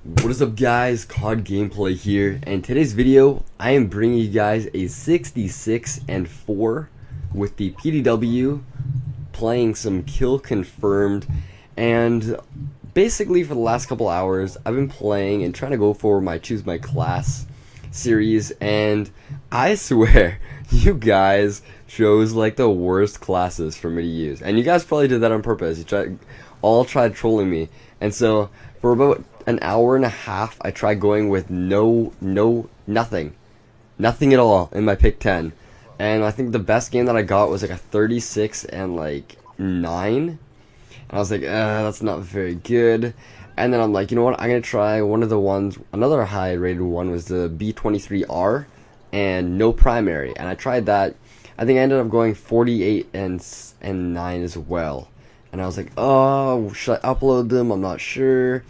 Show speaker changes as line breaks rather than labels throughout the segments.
What is up, guys? COD gameplay here, and today's video I am bringing you guys a 66-4 with the PDW, playing some kill confirmed. And basically for the last couple hours I've been playing and trying to go for my choose my class series, and I swear you guys chose like the worst classes for me to use, and you guys probably did that on purpose. You tried trolling me, and so for about an hour and a half I tried going with nothing at all in my pick 10, and I think the best game that I got was like a 36 and like 9, and I was like, that's not very good. And then I'm like, you know what, I'm gonna try one of the ones. Another high rated one was the B23R and no primary, and I tried that. I think I ended up going 48 and 9 as well, and I was like, oh, should I upload them? I'm not sure.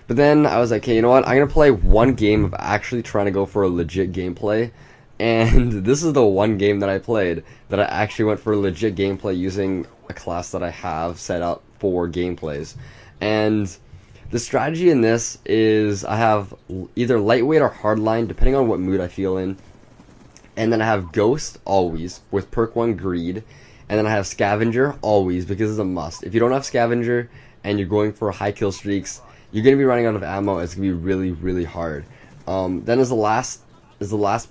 But then I was like, okay, you know what, I'm gonna play one game of actually trying to go for a legit gameplay. And this is the one game that I played that I actually went for a legit gameplay using a class that I have set up for gameplays. And the strategy in this is I have either lightweight or hardline, depending on what mood I feel in. And then I have Ghost, always, with Perk 1 Greed. And then I have Scavenger, always, because it's a must. If you don't have Scavenger and you're going for high kill streaks, you're going to be running out of ammo. It's going to be really, really hard. Then as the last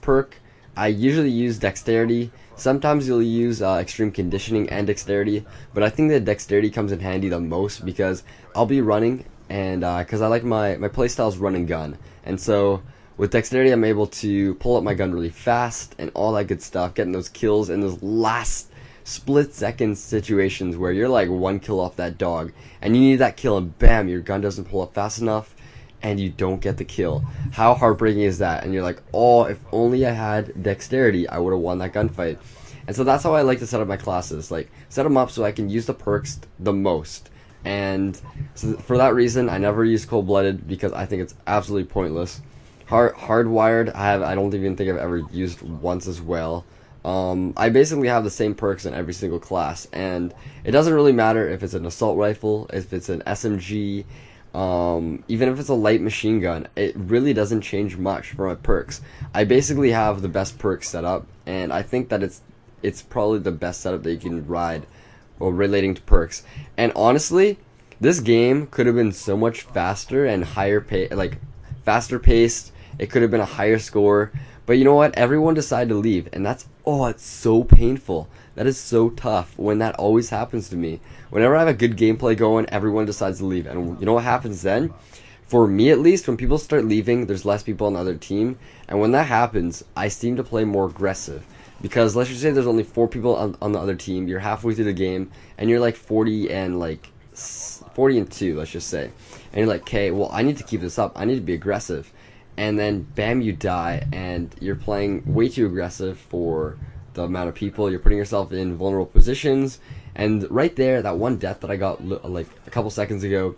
perk, I usually use Dexterity. Sometimes you'll use Extreme Conditioning and Dexterity, but I think that Dexterity comes in handy the most because I'll be running, and because I like my playstyle is run and gun, and so with Dexterity I'm able to pull up my gun really fast and all that good stuff, getting those kills in those last split-second situations where you're like one kill off that dog and you need that kill, and bam, your gun doesn't pull up fast enough and you don't get the kill. How heartbreaking is that? And you're like, oh, if only I had Dexterity, I would have won that gunfight. And so that's how I like to set up my classes, like set them up so I can use the perks the most. And so for that reason I never use Cold-Blooded because I think it's absolutely pointless. Hardwired, I don't even think I've ever used once as well. I basically have the same perks in every single class, and it doesn't really matter if it's an assault rifle, if it's an SMG, even if it's a light machine gun. It really doesn't change much for my perks. I basically have the best perks set up, and I think that it's probably the best setup that you can ride or relating to perks. And honestly, this game could have been so much faster and faster paced. It could have been a higher score, but you know what? Everyone decided to leave, and it's so painful. That is so tough when that always happens to me. Whenever I have a good gameplay going, everyone decides to leave, and you know what happens then? For me at least, when people start leaving, there's less people on the other team, and when that happens, I seem to play more aggressive. Because let's just say there's only 4 people on the other team, you're halfway through the game, and you're like 40 and 2, let's just say. And you're like, okay, well, I need to keep this up, I need to be aggressive. And then bam, you die, and you're playing way too aggressive for the amount of people. You're putting yourself in vulnerable positions, and right there, that one death that I got like a couple seconds ago,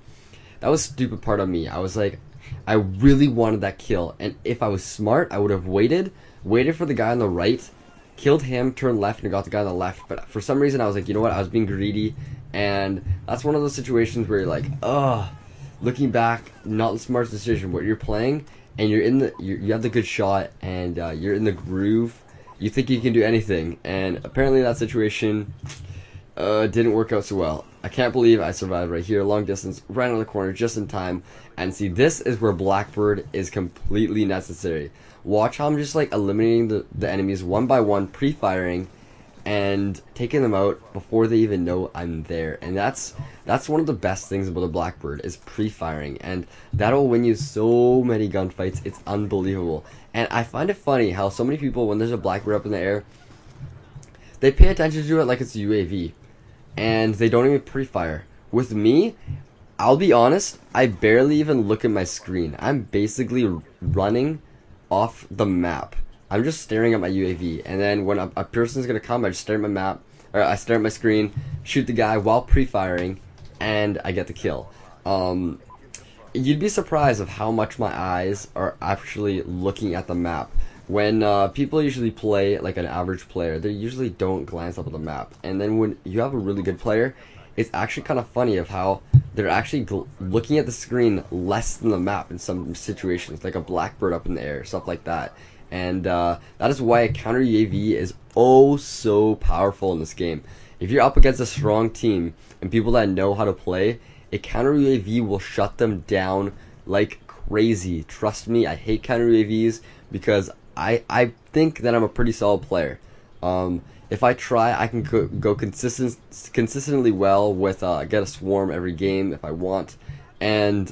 that was a stupid part of me. I was like, I really wanted that kill, and if I was smart, I would have waited for the guy on the right, killed him, turned left, and got the guy on the left. But for some reason I was like, you know what, I was being greedy, and that's one of those situations where you're like, ugh, looking back, not the smartest decision. Where you're playing and you have the good shot, and you're in the groove, you think you can do anything, and apparently that situation didn't work out so well. I can't believe I survived right here, long distance, right on the corner, just in time. And see, this is where Blackbird is completely necessary. Watch how I'm just like eliminating the enemies one by one, pre-firing, and taking them out before they even know I'm there. And that's one of the best things about the Blackbird, is pre-firing, and that'll win you so many gunfights. It's unbelievable. And I find it funny how so many people, when there's a Blackbird up in the air, they pay attention to it like it's a UAV, and they don't even pre-fire. With me, I'll be honest, I barely even look at my screen. I'm basically running off the map. I'm just staring at my UAV, and then when a person's gonna come, I just stare at my map, or I stare at my screen, shoot the guy while pre-firing, and I get the kill. You'd be surprised of how much my eyes are actually looking at the map. When people usually play like an average player, they usually don't glance up at the map, and then when you have a really good player, it's actually kind of funny of how they're actually looking at the screen less than the map in some situations, like a blackbird up in the air, stuff like that. And that is why a counter UAV is oh so powerful in this game. If you're up against a strong team and people that know how to play, a counter UAV will shut them down like crazy. Trust me, I hate counter UAVs because I think that I'm a pretty solid player. If I try, I can go consistently well with get a swarm every game if I want, and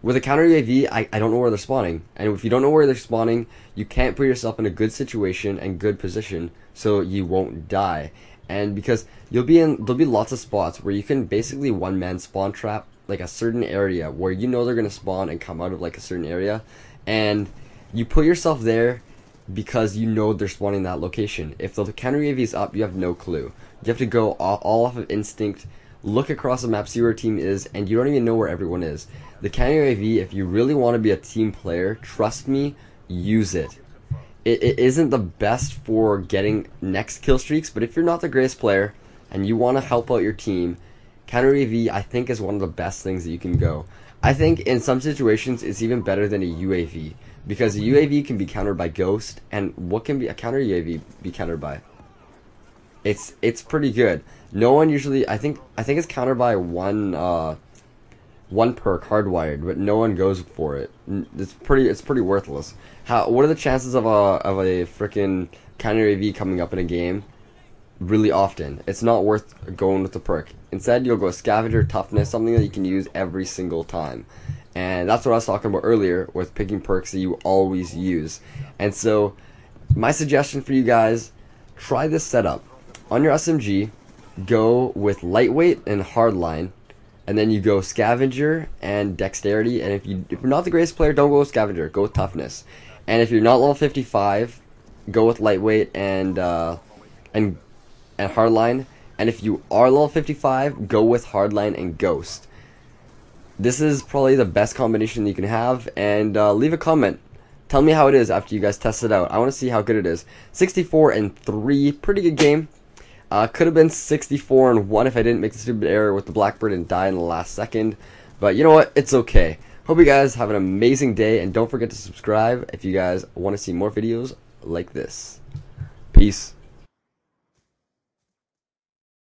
with a counter UAV, I don't know where they're spawning, and if you don't know where they're spawning, you can't put yourself in a good situation and good position so you won't die. And because there'll be lots of spots where you can basically one-man spawn trap like a certain area where you know they're gonna spawn and come out of like a certain area, and you put yourself there because you know they're spawning that location. If the counter UAV is up, you have no clue. You have to go all off of instinct, look across the map, see where a team is, and you don't even know where everyone is. The counter UAV, if you really want to be a team player, trust me, use it. It isn't the best for getting next kill streaks, but if you're not the greatest player and you want to help out your team, counter UAV I think is one of the best things that you can go. I think in some situations it's even better than a UAV, because a UAV can be countered by Ghost, and what can be a counter UAV be countered by? It's pretty good. No one usually, I think it's countered by one perk, hardwired, but no one goes for it. It's pretty worthless. What are the chances of a freaking counter UAV coming up in a game? Really often. It's not worth going with the perk. Instead, you'll go scavenger, toughness, something that you can use every single time. And that's what I was talking about earlier with picking perks that you always use. And so, my suggestion for you guys, try this setup. On your SMG, go with lightweight and hardline, and then you go scavenger and dexterity. And if you're not the greatest player, don't go with scavenger, go with toughness. And if you're not level 55, go with lightweight and hardline. And if you are level 55, go with hardline and ghost. This is probably the best combination you can have, and leave a comment. Tell me how it is after you guys test it out. I want to see how good it is. 64-3, pretty good game. Could have been 64-1 if I didn't make the stupid error with the blackbird and die in the last second. But you know what? It's okay. Hope you guys have an amazing day, and don't forget to subscribe if you guys want to see more videos like this. Peace.